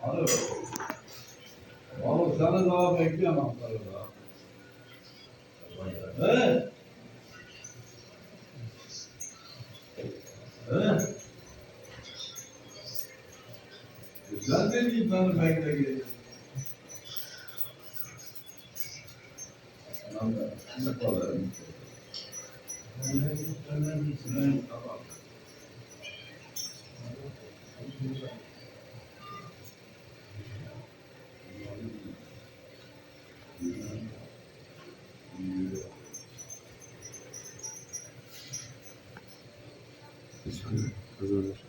Alo. Oğlum seni daha bekliyorum Ankara'da. He? He? Sen ne diyeyim beni bekle gel. Ne kadar? Tamam. Kazanır.